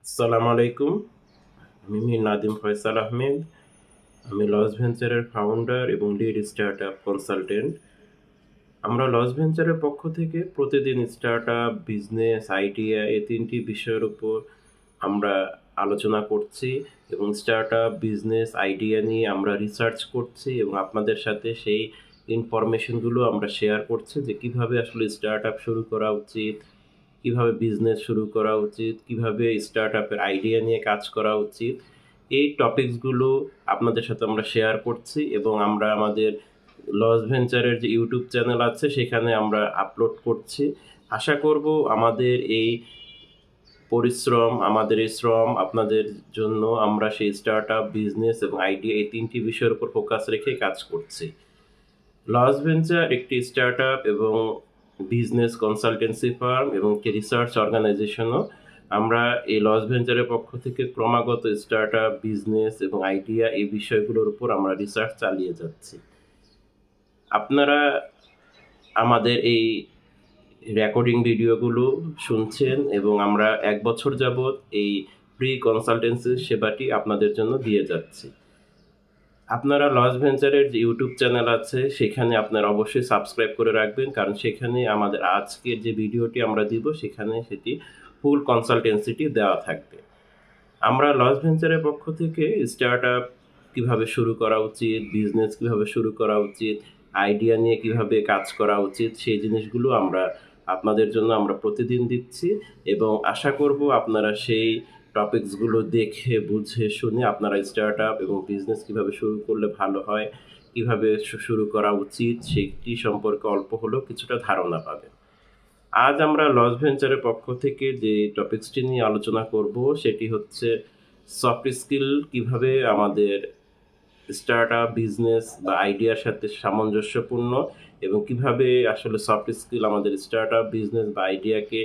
আসসালামু আলাইকুম। আমি মীর নাদিম ফয়সাল আহমেদ। আমি লস ভেঞ্চারের ফাউন্ডার এবং লিড স্টার্টআপ কনসালটেন্ট। আমরা লস ভেঞ্চারের পক্ষ থেকে প্রতিদিন স্টার্টআপ, বিজনেস, আইডিয়া এই ৩ টি বিষয়ের উপর আমরা আলোচনা করছি এবং স্টার্টআপ, বিজনেস, আইডিয়া নিয়ে আমরা রিসার্চ করছি এবং আপনাদের সাথে সেই ইনফরমেশনগুলো আমরা শেয়ার করছি যে কিভাবে আসলে স্টার্টআপ শুরু করা উচিত, কিভাবে বিজনেস শুরু করা উচিত, কিভাবে স্টার্টআপের আইডিয়া নিয়ে কাজ করা উচিত। এই টপিকসগুলো আপনাদের সাথে আমরা শেয়ার করছি এবং আমরা আমাদের লস ভেঞ্চারের যে ইউটিউব চ্যানেল আছে সেখানে আমরা আপলোড করছি। আশা করব আমাদের এই পরিশ্রম, আমাদের এই শ্রম আপনাদের জন্য আমরা সেই স্টার্টআপ, বিজনেস এবং আইডিয়া এই ৩ টি বিষয়ের উপর ফোকাস রেখে কাজ করছি। লস ভেঞ্চার একটি স্টার্টআপ এবং বিজনেস কনসালটেন্সি ফার্ম এবং একটি রিসার্চ অর্গানাইজেশনও। আমরা এই লস ভেঞ্চারের পক্ষ থেকে ক্রমাগত স্টার্টআপ, বিজনেস এবং আইডিয়া এই বিষয়গুলোর উপর আমরা রিসার্চ চালিয়ে যাচ্ছি। আপনারা আমাদের এই রেকর্ডিং ভিডিওগুলো শুনছেন এবং আমরা ১ বছর যাবৎ এই ফ্রি কনসালটেন্সি সেবাটি আপনাদের জন্য দিয়ে যাচ্ছি। আপনারা লস ভেঞ্চারের যে ইউটিউব চ্যানেল আছে সেখানে আপনারা অবশ্যই সাবস্ক্রাইব করে রাখবেন, কারণ সেখানে আমাদের আজকের যে ভিডিওটি আমরা দিব সেখানে সেটি ফুল কনসালটেন্সিটি দেওয়া থাকবে। আমরা লস ভেঞ্চারের পক্ষ থেকে স্টার্টআপ কীভাবে শুরু করা উচিত, বিজনেস কীভাবে শুরু করা উচিত, আইডিয়া নিয়ে কীভাবে কাজ করা উচিত সেই জিনিসগুলো আমরা আপনাদের জন্য আমরা প্রতিদিন দিচ্ছি এবং আশা করব আপনারা সেই টপিকসগুলো দেখে, বুঝে, শুনে আপনারা স্টার্টআপ এবং বিজনেস কীভাবে শুরু করলে ভালো হয়, কীভাবে শুরু করা উচিত সেটি সম্পর্কে অল্প হলেও কিছুটা ধারণা পাবেন। আজ আমরা লস ভেঞ্চারের পক্ষ থেকে যে টপিকসটি নিয়ে আলোচনা করব সেটি হচ্ছে সফট স্কিল কীভাবে আমাদের স্টার্টআপ, বিজনেস বা আইডিয়ার সাথে সামঞ্জস্যপূর্ণ এবং কিভাবে আসলে সফট স্কিল আমাদের স্টার্টআপ, বিজনেস বা আইডিয়াকে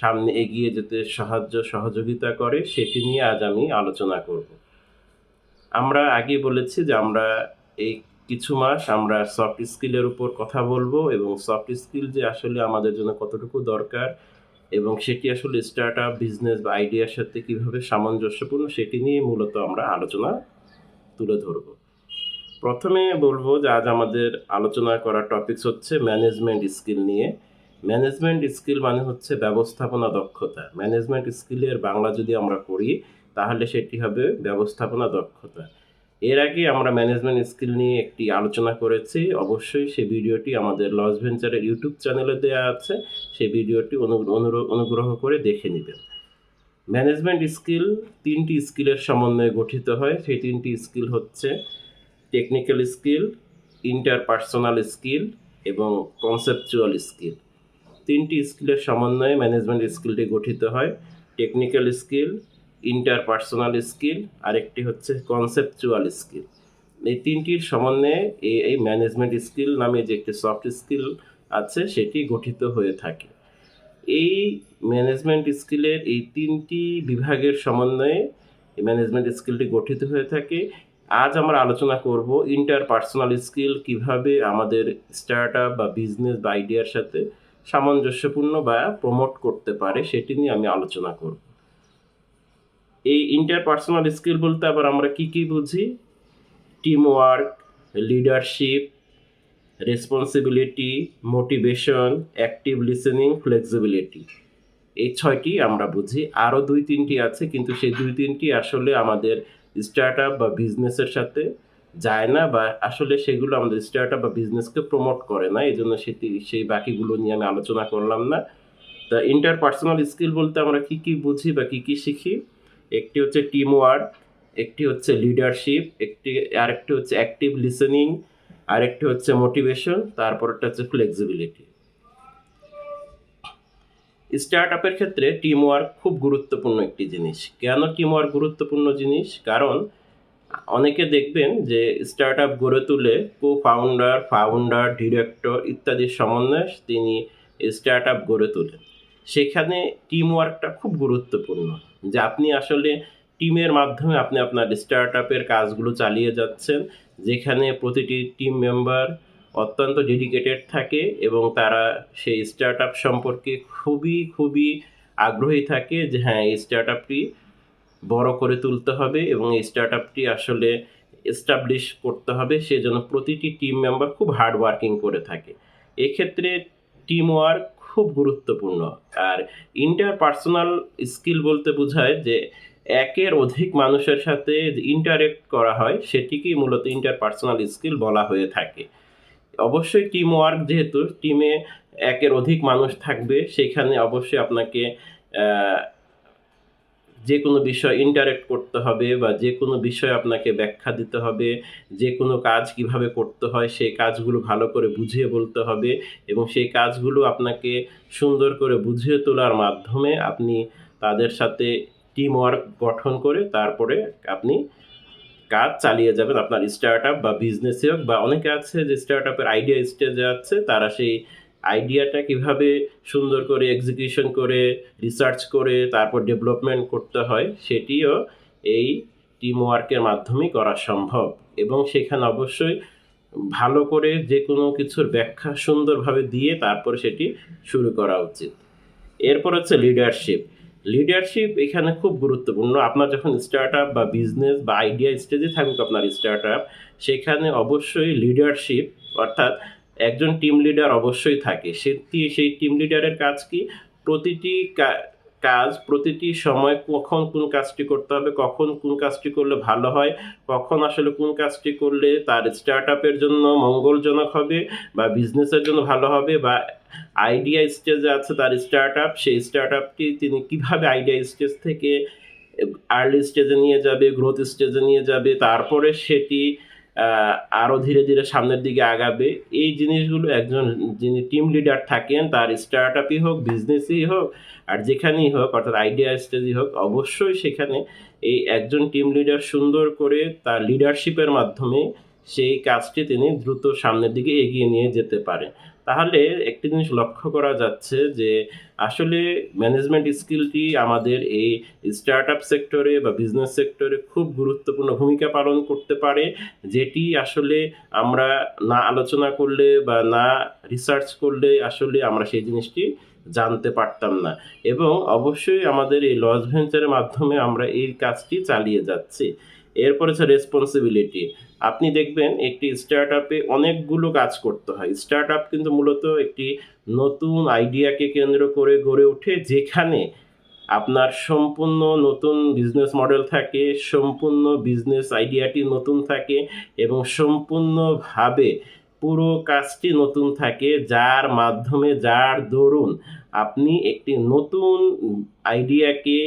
সামনে এগিয়ে যেতে সহযোগিতা করে সেটি নিয়ে আজ আমি আলোচনা করব। আমরা আগেই বলেছি যে আমরা এই কিছু মাস আমরা সফট স্কিলের উপর কথা বলবো এবং সফট স্কিল যে আসলে আমাদের জন্য কতটুকু দরকার এবং সেটি আসলে স্টার্টআপ, বিজনেস বা আইডিয়ার সাথে কীভাবে সামঞ্জস্যপূর্ণ সেটি নিয়ে মূলত আমরা আলোচনা তুলে ধরব। প্রথমে বলবো যে আজ আমাদের আলোচনা করা টপিকস হচ্ছে ম্যানেজমেন্ট স্কিল নিয়ে। ম্যানেজমেন্ট স্কিল মানে হচ্ছে ব্যবস্থাপনা দক্ষতা। ম্যানেজমেন্ট স্কিলের বাংলা যদি আমরা করি তাহলে সেটি হবে ব্যবস্থাপনা দক্ষতা। এর আগে আমরা ম্যানেজমেন্ট স্কিল নিয়ে একটি আলোচনা করেছি। অবশ্যই সেই ভিডিওটি আমাদের লস ভেঞ্চারের ইউটিউব চ্যানেলে দেওয়া আছে। সেই ভিডিওটি অনুগ্রহ করে দেখে নেবেন। ম্যানেজমেন্ট স্কিল ৩টি স্কিলের সমন্বয়ে গঠিত হয়। সেই ৩টি স্কিল হচ্ছে টেকনিক্যাল স্কিল, ইন্টারপার্সোনাল স্কিল এবং কনসেপচুয়াল স্কিল। ৩টি স্কিলের সমন্বয়ে ম্যানেজমেন্ট স্কিলটি গঠিত হয়। টেকনিক্যাল স্কিল, ইন্টারপার্সোনাল স্কিল আরেকটি হচ্ছে কনসেপচুয়াল স্কিল। এই ৩টির সমন্বয়ে এই ম্যানেজমেন্ট স্কিল নামে যে একটি সফট স্কিল আছে সেটি গঠিত হয়ে থাকে। এই ম্যানেজমেন্ট স্কিলের এই ৩টি বিভাগের সমন্বয়ে এই ম্যানেজমেন্ট স্কিলটি গঠিত হয়ে থাকে। আজ আমরা আলোচনা করব ইন্টারপার্সোনাল স্কিল কীভাবে আমাদের স্টার্টআপ বা বিজনেস বা আইডিয়ার সাথে সামঞ্জস্যপূর্ণ বা প্রমোট করতে পারে সেটি নিয়ে আমি আলোচনা করব। এই ইন্টারপার্সোনাল স্কিল বলতে আবার আমরা কি বুঝি? Team work, leadership, responsibility, motivation, active listening, flexibility. এই ৬টি আমরা বুঝি। আরও ২-৩টি আছে কিন্তু সেই ২-৩টি আসলে আমাদের স্টার্টআপ বা বিজনেসের সাথে যায় না বা আসলে সেগুলো আমাদের স্টার্টআপ বা বিজনেসকে প্রমোট করে না। এজন্য সেই বাকিগুলো নিয়ে আমি আলোচনা করলাম না। তা ইন্টারপার্সোনাল স্কিল বলতে আমরা কি বুঝি বা কি শিখি? একটি হচ্ছে টিম ওয়ার্ক, একটি হচ্ছে লিডারশিপ, আরেকটি হচ্ছে অ্যাক্টিভ লিসেনিং, আরেকটি হচ্ছে মোটিভেশন, তারপরেরটা হচ্ছে ফ্লেক্সিবিলিটি। স্টার্টআপের ক্ষেত্রে টিম ওয়ার্ক খুব গুরুত্বপূর্ণ একটি জিনিস। কেন টিম ওয়ার্ক গুরুত্বপূর্ণ জিনিস? কারণ অনেকে দেখবেন যে স্টার্টআপ গড়ে তুলে ফাউন্ডার, ডিরেক্টর ইত্যাদির সমন্বয়ে তিনি স্টার্টআপ গড়ে তোলেন। সেখানে টিম ওয়ার্কটা খুব গুরুত্বপূর্ণ, যে আপনি আসলে টিমের মাধ্যমে আপনি আপনার স্টার্টআপের কাজগুলো চালিয়ে যাচ্ছেন, যেখানে প্রতিটি টিম মেম্বার অত্যন্ত ডেডিকেটেড থাকে এবং তারা সেই স্টার্টআপ সম্পর্কে খুবই আগ্রহী থাকে যে হ্যাঁ, এই স্টার্টআপটি বড় করে তুলতে হবে এবং এই স্টার্টআপটি আসলে এস্টাবলিশ করতে হবে, সেজন্য প্রতিটি টিম মেম্বার খুব হার্ড ওয়ার্কিং করে থাকে। এক্ষেত্রে টিম ওয়ার্ক খুব গুরুত্বপূর্ণ। আর ইন্টারপার্সোনাল স্কিল বলতে বোঝায় যে একের অধিক মানুষের সাথে যে ইন্টারেক্ট করা হয় সেটিকেই মূলত ইন্টারপার্সোনাল স্কিল বলা হয়ে থাকে। অবশ্যই টিম ওয়ার্ক, যেহেতু টিমে একের অধিক মানুষ থাকবে, সেখানে অবশ্যই আপনাকে যে কোনো বিষয় ইন্টারেক্ট করতে হবে বা যে কোনো বিষয়ে আপনাকে ব্যাখ্যা দিতে হবে, যে কোনো কাজ কিভাবে করতে হয় সেই কাজগুলো ভালো করে বুঝিয়ে বলতে হবে এবং সেই কাজগুলো আপনাকে সুন্দর করে বুঝিয়ে তোলার মাধ্যমে আপনি তাদের সাথে টিম ওয়ার্ক গঠন করে তারপরে আপনি কাজ চালিয়ে যাবেন আপনার স্টার্টআপ বা বিজনেসে হোক। বা অনেকে আছে যে স্টার্টআপের আইডিয়া স্টেজে আছে, তারা সেই আইডিয়াটা কিভাবে সুন্দর করে এক্সিকিউশন করে রিসার্চ করে তারপর ডেভেলপমেন্ট করতে হয় সেটিও এই টিম ওয়ার্কের মাধ্যমেই করা সম্ভব। এবং সেখানে অবশ্যই ভালো করে যে কোনো কিছুর ব্যাখ্যা সুন্দরভাবে দিয়ে তারপরে সেটি শুরু করা উচিত। এরপর হচ্ছে লিডারশিপ। লিডারশিপ এখানে খুব গুরুত্বপূর্ণ। আপনার যখন স্টার্টআপ বা বিজনেস বা আইডিয়া স্টেজে থাকুক আপনার স্টার্টআপ, সেখানে অবশ্যই লিডারশিপ অর্থাৎ একজন টিম লিডার অবশ্যই থাকে। সেই টিম লিডারের কাজ কি? প্রতিটি কাজ প্রতিটি সময় কখন কোন কাজটি করতে হবে, কখন কোন কাজটি করলে ভালো হয়, কখন আসলে কোন কাজটি করলে তার স্টার্টআপের জন্য মঙ্গলজনক হবে বা বিজনেসের জন্য ভালো হবে, বা আইডিয়া স্টেজে আছে তার স্টার্টআপ, সেই স্টার্টআপটি তিনি কিভাবে আইডিয়া স্টেজ থেকে আর্লি স্টেজে নিয়ে যাবে, গ্রোথ স্টেজে নিয়ে যাবে, তারপরে সেটি আরও ধীরে ধীরে সামনের দিকে আগাবে। এই জিনিসগুলো একজন যিনি টিম লিডার থাকেন তার স্টার্টআপই হোক, বিজনেসই হোক, আর যেখানেই হোক অর্থাৎ আইডিয়া স্টেজই হোক, অবশ্যই সেখানে এই একজন টিম লিডার সুন্দর করে তার লিডারশিপের মাধ্যমে সেই কাজটি তিনি দ্রুত সামনের দিকে এগিয়ে নিয়ে যেতে পারেন। তাহলে একটি জিনিস লক্ষ্য করা যাচ্ছে যে আসলে ম্যানেজমেন্ট স্কিলটি আমাদের এই স্টার্টআপ সেক্টরে বা বিজনেস সেক্টরে খুব গুরুত্বপূর্ণ ভূমিকা পালন করতে পারে, যেটি আসলে আমরা না আলোচনা করলে বা না রিসার্চ করলে আসলে আমরা সেই জিনিসটি জানতে পারতাম না। এবং অবশ্যই আমাদের এই লস ভেঞ্চারের মাধ্যমে আমরা এই কাজটি চালিয়ে যাচ্ছি। এরপর হচ্ছে রেসপন্সিবিলিটি। আপনি দেখবেন একটি স্টার্টআপে অনেকগুলো কাজ করতে হয়। স্টার্টআপ কিন্তু মূলত একটি নতুন আইডিয়াকে কেন্দ্র করে গড়ে ওঠে, যেখানে আপনার সম্পূর্ণ নতুন বিজনেস মডেল থাকে, সম্পূর্ণ বিজনেস আইডিয়াটি নতুন থাকে এবং সম্পূর্ণভাবে পুরো কাজটি নতুন থাকে, যার মাধ্যমে যার দরুন আপনি একটি নতুন আইডিয়াকে,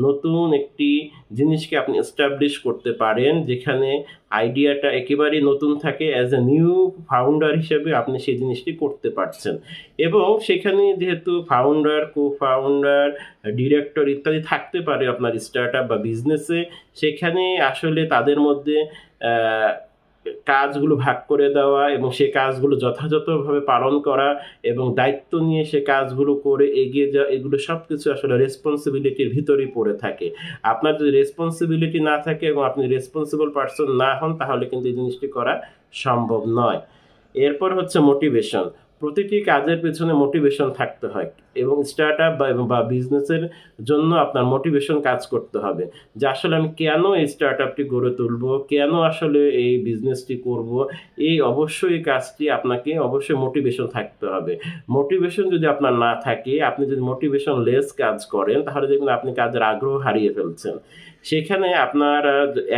নতুন একটি জিনিসকে আপনি এস্টাবলিশ করতে পারেন, যেখানে আইডিয়াটা একেবারেই নতুন থাকে। অ্যাজ এ নিউ ফাউন্ডার হিসেবে আপনি সেই জিনিসটি করতে পারছেন এবং সেখানে যেহেতু ফাউন্ডার, কো-ফাউন্ডার, ডিরেক্টর ইত্যাদি থাকতে পারে আপনার স্টার্টআপ বা বিজনেসে, সেখানে আসলে তাদের মধ্যে কাজগুলো ভাগ করে দেওয়া এবং সে কাজগুলো যথাযথভাবে পালন করা এবং দায়িত্ব নিয়ে সে কাজগুলো করে এগিয়ে যাওয়া, এগুলো সব কিছু আসলে রেসপন্সিবিলিটির ভিতরেই পড়ে থাকে। আপনার যদি রেসপন্সিবিলিটি না থাকে এবং আপনি রেসপন্সিবল পারসন না হন, তাহলে কিন্তু এই জিনিসটি করা সম্ভব নয়। এরপর হচ্ছে মোটিভেশন। প্রতিটি কাজের পেছনে মোটিভেশন থাকতে হয় এবং স্টার্টআপ বা বিজনেসের জন্য আপনার মোটিভেশন কাজ করতে হবে যে আসলে আমি কেন এই স্টার্টআপটি গড়ে তুলব, কেন আসলে এই বিজনেসটি করব। এই অবশ্যই কাজটি আপনাকে অবশ্যই মোটিভেশন থাকতে হবে। মোটিভেশন যদি আপনার না থাকে, আপনি যদি মোটিভেশন লেস কাজ করেন, তাহলে দেখবেন আপনি কাজের আগ্রহ হারিয়ে ফেলছেন। সেখানে আপনার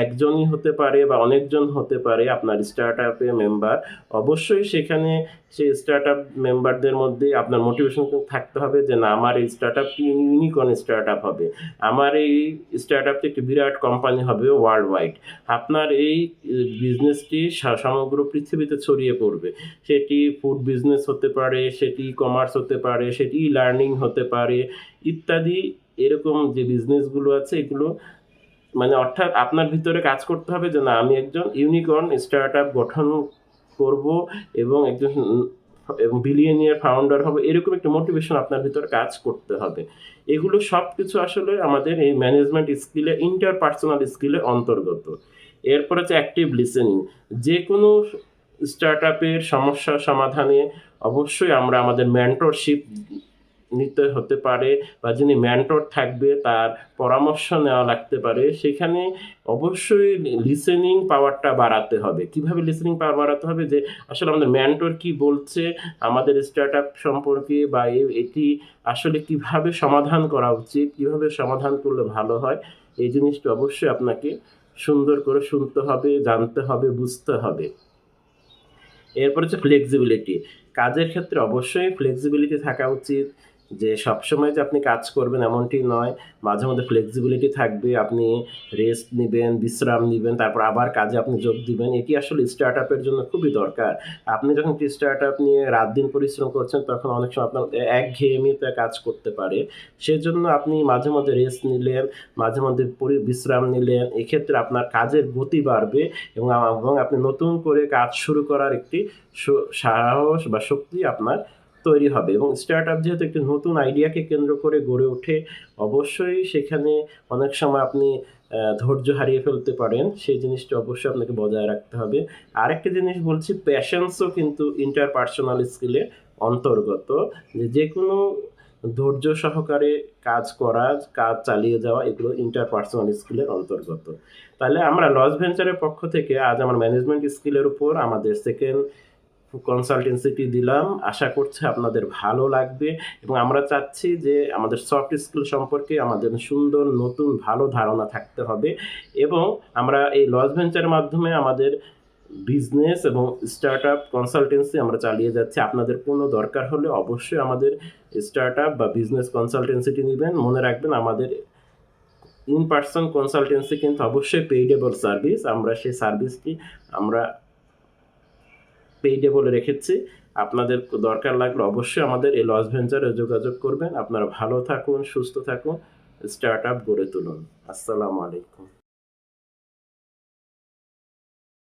একজনই হতে পারে বা অনেকজন হতে পারে আপনার স্টার্টআপে মেম্বার। অবশ্যই সেখানে সেই স্টার্টআপ মেম্বারদের মধ্যে আপনার মোটিভেশন থাকতে হবে যে না, আমার এই স্টার্টআপটি ইউনিকর্ন স্টার্টআপ হবে, আমার এই স্টার্টআপটি একটি বিরাট কোম্পানি হবে ওয়ার্ল্ড ওয়াইড। আপনার এই বিজনেসটি সমগ্র পৃথিবীতে ছড়িয়ে পড়বে। সেটি ফুড বিজনেস হতে পারে, সেটি কমার্স হতে পারে, সেটি লার্নিং হতে পারে ইত্যাদি। এরকম যে বিজনেসগুলো আছে এগুলো মানে অর্থাৎ আপনার ভিতরে কাজ করতে হবে যে না, আমি একজন ইউনিকর্ন স্টার্টআপ গঠন করব এবং একজন বিলিয়নিয়ার ফাউন্ডার হবে, এরকম একটা মোটিভেশন আপনার ভিতরে কাজ করতে হবে। এগুলো সব কিছু আসলে আমাদের এই ম্যানেজমেন্ট স্কিলে, ইন্টারপার্সোনাল স্কিলের অন্তর্গত। এরপর হচ্ছে অ্যাক্টিভ লিসেনিং। যে কোনো স্টার্টআপের সমস্যা সমাধানে অবশ্যই আমরা আমাদের মেন্টরশিপ নিতে হতে পারে বা যিনি মেন্টর থাকবে তার পরামর্শ নেওয়া লাগতে পারে। সেখানে অবশ্যই লিসেনিং পাওয়ারটা বাড়াতে হবে। কিভাবে লিসেনিং পাওয়ার বাড়াতে হবে? যে আসলে আমাদের মেন্টর কি বলছে আমাদের স্টার্টআপ সম্পর্কে বা এটি আসলে কিভাবে সমাধান করা উচিত, কিভাবে সমাধান করলে ভালো হয়, এই জিনিসটা অবশ্যই আপনাকে সুন্দর করে শুনতে হবে, জানতে হবে, বুঝতে হবে। এরপর হচ্ছে ফ্লেক্সিবিলিটি। কাজের ক্ষেত্রে অবশ্যই ফ্লেক্সিবিলিটি থাকা উচিত। যে সবসময় যে আপনি কাজ করবেন এমনটি নয়। মাঝে মধ্যে ফ্লেক্সিবিলিটি থাকবে। আপনি রেস্ট নিবেন, বিশ্রাম নিবেন, তারপর আবার কাজে আপনি যোগ দিবেন। এটি আসলে স্টার্টআপের জন্য খুবই দরকার। আপনি যখন একটি স্টার্টআপ নিয়ে রাত-দিন পরিশ্রম করছেন তখন অনেক সময় আপনার একঘেয়েমিতে কাজ করতে পারে। সেজন্য আপনি মাঝে মধ্যে রেস্ট নিলেন, মাঝে মধ্যে বিশ্রাম নিলেন। এক্ষেত্রে আপনার কাজের গতি বাড়বে এবং আপনি নতুন করে কাজ শুরু করার একটি সাহস বা শক্তি আপনার তৈরি হবে এবং স্টার্টআপ যেহেতু একটি নতুন আইডিয়াকে কেন্দ্র করে গড়ে ওঠে, অবশ্যই সেখানে অনেক সময় আপনি ধৈর্য হারিয়ে ফেলতে পারেন। সেই জিনিসটা অবশ্যই আপনাকে বজায় রাখতে হবে। আরেকটা জিনিস বলছি, প্যাশন্সও কিন্তু ইন্টারপার্সোনাল স্কিলের অন্তর্গত। যেকোনো ধৈর্য সহকারে কাজ করা, কাজ চালিয়ে যাওয়া এগুলো ইন্টারপার্সোনাল স্কিলের অন্তর্গত। তাহলে আমরা লস ভেঞ্চারের পক্ষ থেকে আজ আমার ম্যানেজমেন্ট স্কিলের উপর আমাদের সেকেন্ড কনসালটেন্সিটি দিলাম। আশা করছি আপনাদের ভালো লাগবে এবং আমরা চাচ্ছি যে আমাদের সফট স্কিল সম্পর্কে আমাদের সুন্দর নতুন ভালো ধারণা থাকতে হবে এবং আমরা এই লস ভেঞ্চারের মাধ্যমে আমাদের বিজনেস এবং স্টার্টআপ কনসালটেন্সি আমরা চালিয়ে যাচ্ছি। আপনাদের কোনো দরকার হলে অবশ্যই আমাদের স্টার্টআপ বা বিজনেস কনসালটেন্সিটি নিবেন। মনে রাখবেন আমাদের ইন পারসন কনসালটেন্সি কিন্তু অবশ্যই পেইডেবল সার্ভিস। আমরা সেই সার্ভিসটি আমরা পেইডেবল রেখেছি। আপনাদের দরকার লাগলে অবশ্যই আমাদের এই লস ভেঞ্চারে যোগাযোগ করবেন। আপনারা ভালো থাকুন, সুস্থ থাকুন, স্টার্টআপ গড়ে তুলুন। আসসালামু আলাইকুম।